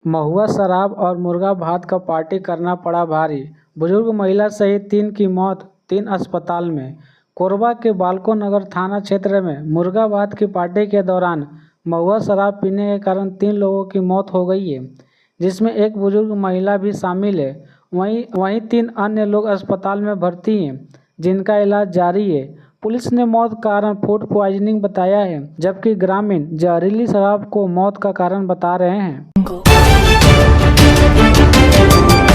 महुआ शराब और मुर्गा भात का पार्टी करना पड़ा भारी। बुजुर्ग महिला सहित 3 की मौत, 3 अस्पताल में। कोरबा के बाल्को नगर थाना क्षेत्र में मुर्गा भात की पार्टी के दौरान महुआ शराब पीने के कारण 3 लोगों की मौत हो गई है, जिसमें एक बुजुर्ग महिला भी शामिल है। वहीं 3 अन्य लोग अस्पताल में भर्ती हैं, जिनका इलाज जारी है। पुलिस ने मौत का कारण फूड पॉइजनिंग बताया है, जबकि ग्रामीण जहरीली शराब को मौत का कारण बता रहे हैं।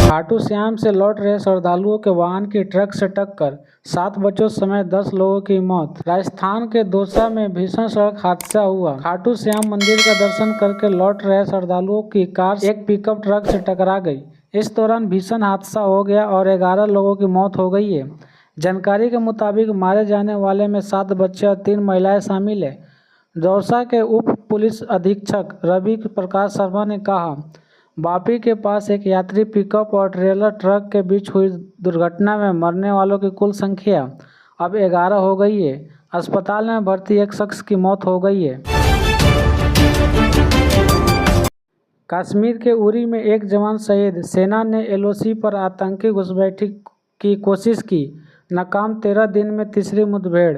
खाटू श्याम से लौट रहे श्रद्धालुओं के वाहन की ट्रक से टक्कर, 7 बच्चों समेत 10 लोगों की मौत। राजस्थान के दौसा में भीषण सड़क हादसा हुआ। खाटू श्याम मंदिर का दर्शन करके लौट रहे श्रद्धालुओं की कार एक पिकअप ट्रक से टकरा गई। इस दौरान भीषण हादसा हो गया और 11 लोगों की मौत हो गई है। जानकारी के मुताबिक मारे जाने वाले में 7 बच्चे और 3 महिलाएं शामिल है। दौसा के उप पुलिस अधीक्षक रवि प्रकाश शर्मा ने कहा, वापी के पास एक यात्री पिकअप और ट्रेलर ट्रक के बीच हुई दुर्घटना में मरने वालों की कुल संख्या अब 11 हो गई है। अस्पताल में भर्ती एक शख्स की मौत हो गई है। कश्मीर के उरी में एक जवान शहीद, सेना ने एलओसी पर आतंकी घुसपैठी की कोशिश की, नाकाम। 13 दिन में तीसरी मुठभेड़।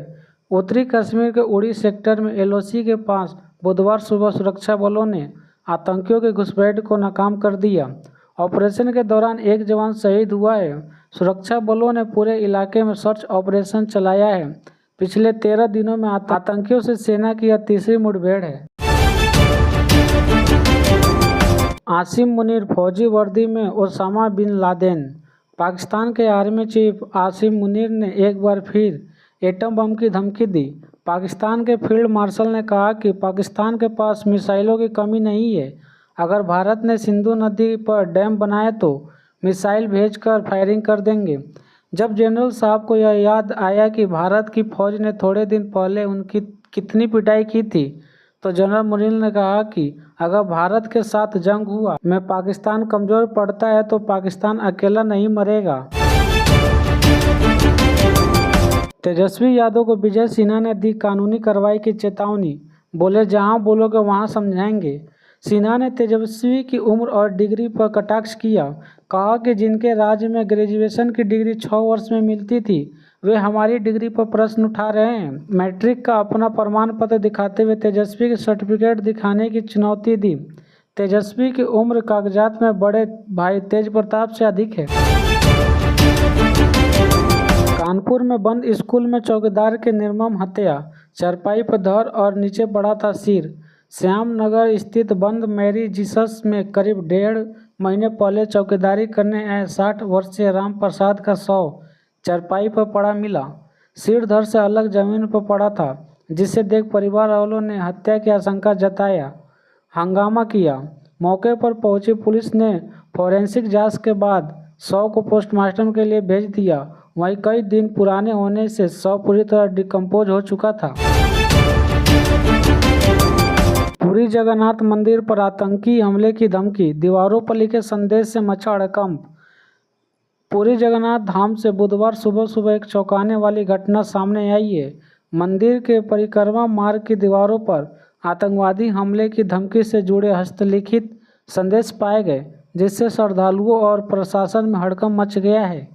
उत्तरी कश्मीर के उरी सेक्टर में एलओसी के पास बुधवार सुबह सुरक्षा बलों ने आतंकियों की घुसपैठ को नाकाम कर दिया। ऑपरेशन के दौरान एक जवान शहीद हुआ है। सुरक्षा बलों ने पूरे इलाके में सर्च ऑपरेशन चलाया है। पिछले 13 दिनों में आतंकियों से सेना की यह तीसरी मुठभेड़ है। आसिम मुनीर फौजी वर्दी में ओसामा बिन लादेन। पाकिस्तान के आर्मी चीफ आसिम मुनीर ने एक बार फिर एटम बम की धमकी दी। पाकिस्तान के फील्ड मार्शल ने कहा कि पाकिस्तान के पास मिसाइलों की कमी नहीं है। अगर भारत ने सिंधु नदी पर डैम बनाए तो मिसाइल भेजकर फायरिंग कर देंगे। जब जनरल साहब को यह याद आया कि भारत की फौज ने थोड़े दिन पहले उनकी कितनी पिटाई की थी, तो जनरल मुनीर ने कहा कि अगर भारत के साथ जंग हुआ में पाकिस्तान कमजोर पड़ता है तो पाकिस्तान अकेला नहीं मरेगा। तेजस्वी यादव को विजय सिन्हा ने दी कानूनी कार्रवाई की चेतावनी, बोले जहां बोलोगे वहां समझाएंगे। सिन्हा ने तेजस्वी की उम्र और डिग्री पर कटाक्ष किया, कहा कि जिनके राज्य में ग्रेजुएशन की डिग्री 6 वर्ष में मिलती थी, वे हमारी डिग्री पर प्रश्न उठा रहे हैं। मैट्रिक का अपना प्रमाण पत्र दिखाते हुए तेजस्वी की सर्टिफिकेट दिखाने की चुनौती दी। तेजस्वी की उम्र कागजात में बड़े भाई तेज प्रताप से अधिक है। कानपुर में बंद स्कूल में चौकीदार की निर्मम हत्या, चारपाई पर धर और नीचे पड़ा था सिर। श्यामनगर स्थित बंद मैरी जीसस में करीब 1.5 महीने पहले चौकीदारी करने आए 60 वर्षीय राम प्रसाद का शव चारपाई पर पड़ा मिला। सिर धड़ से अलग जमीन पर पड़ा था, जिसे देख परिवार वालों ने हत्या की आशंका जताया, हंगामा किया। मौके पर पहुंची पुलिस ने फोरेंसिक जांच के बाद शव को पोस्टमार्टम के लिए भेज दिया। वहीं कई दिन पुराने होने से शव पूरी तरह डिकम्पोज हो चुका था। पुरी जगन्नाथ मंदिर पर आतंकी हमले की धमकी, दीवारों पर लिखे संदेश से मचा हड़कंप। पुरी जगन्नाथ धाम से बुधवार सुबह सुबह एक चौंकाने वाली घटना सामने आई है। मंदिर के परिक्रमा मार्ग की दीवारों पर आतंकवादी हमले की धमकी से जुड़े हस्तलिखित संदेश पाए गए, जिससे श्रद्धालुओं और प्रशासन में हड़कंप मच गया है।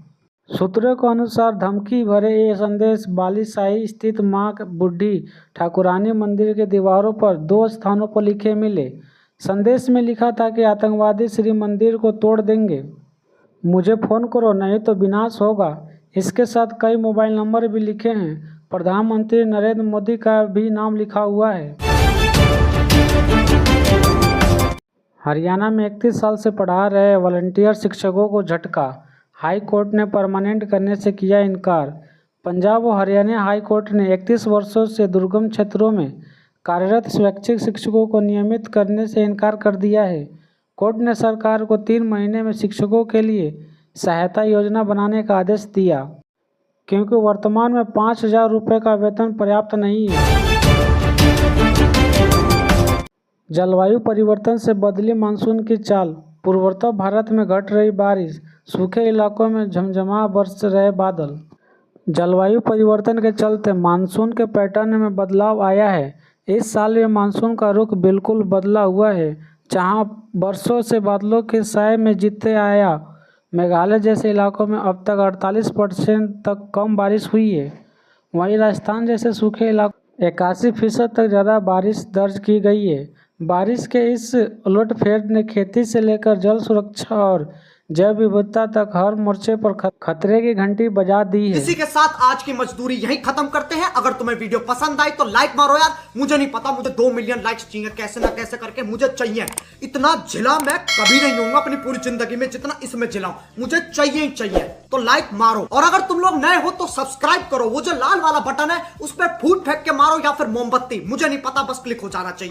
सूत्रों के अनुसार धमकी भरे ये संदेश बालीशाही स्थित मां बुढ़ी ठाकुरानी मंदिर के दीवारों पर 2 स्थानों पर लिखे मिले। संदेश में लिखा था कि आतंकवादी श्री मंदिर को तोड़ देंगे, मुझे फ़ोन करो नहीं तो विनाश होगा। इसके साथ कई मोबाइल नंबर भी लिखे हैं। प्रधानमंत्री नरेंद्र मोदी का भी नाम लिखा हुआ है। हरियाणा में 31 साल से पढ़ा रहे वॉलंटियर शिक्षकों को झटका, हाई कोर्ट ने परमानेंट करने से किया इनकार। पंजाब और हरियाणा हाई कोर्ट ने 31 वर्षों से दुर्गम क्षेत्रों में कार्यरत स्वैच्छिक शिक्षकों को नियमित करने से इनकार कर दिया है। कोर्ट ने सरकार को 3 महीने में शिक्षकों के लिए सहायता योजना बनाने का आदेश दिया, क्योंकि वर्तमान में 5,000 रुपये का वेतन पर्याप्त नहीं है। जलवायु परिवर्तन से बदली मानसून की चाल, पूर्वोत्तर भारत में घट रही बारिश, सूखे इलाकों में झमझमा बरस रहे बादल। जलवायु परिवर्तन के चलते मानसून के पैटर्न में बदलाव आया है। इस साल ये मानसून का रुख बिल्कुल बदला हुआ है। जहां बरसों से बादलों के साए में जीते आया, मेघालय जैसे इलाकों में अब तक 48% तक कम बारिश हुई है। वहीं राजस्थान जैसे सूखे इलाकों 81% तक ज़्यादा बारिश दर्ज की गई है। बारिश के इस उलटफेर ने खेती से लेकर जल सुरक्षा और जैव विविधता तक हर मोर्चे पर खतरे की घंटी बजा दी है। इसी के साथ आज की मजदूरी यहीं खत्म करते हैं। अगर तुम्हें वीडियो पसंद आई तो लाइक मारो यार। मुझे नहीं पता, मुझे 2 मिलियन लाइक्स चाहिए, कैसे ना कैसे करके मुझे चाहिए। इतना झिला मैं कभी नहीं होऊंगा अपनी पूरी जिंदगी में जितना इसमें झिलाऊं, मुझे चाहिए ही चाहिए। तो लाइक मारो, और अगर तुम लोग नए हो तो सब्सक्राइब करो। वो जो लाल वाला बटन है उस पर फूट फेंक के मारो या फिर मोमबत्ती, मुझे नहीं पता, बस क्लिक हो जाना चाहिए।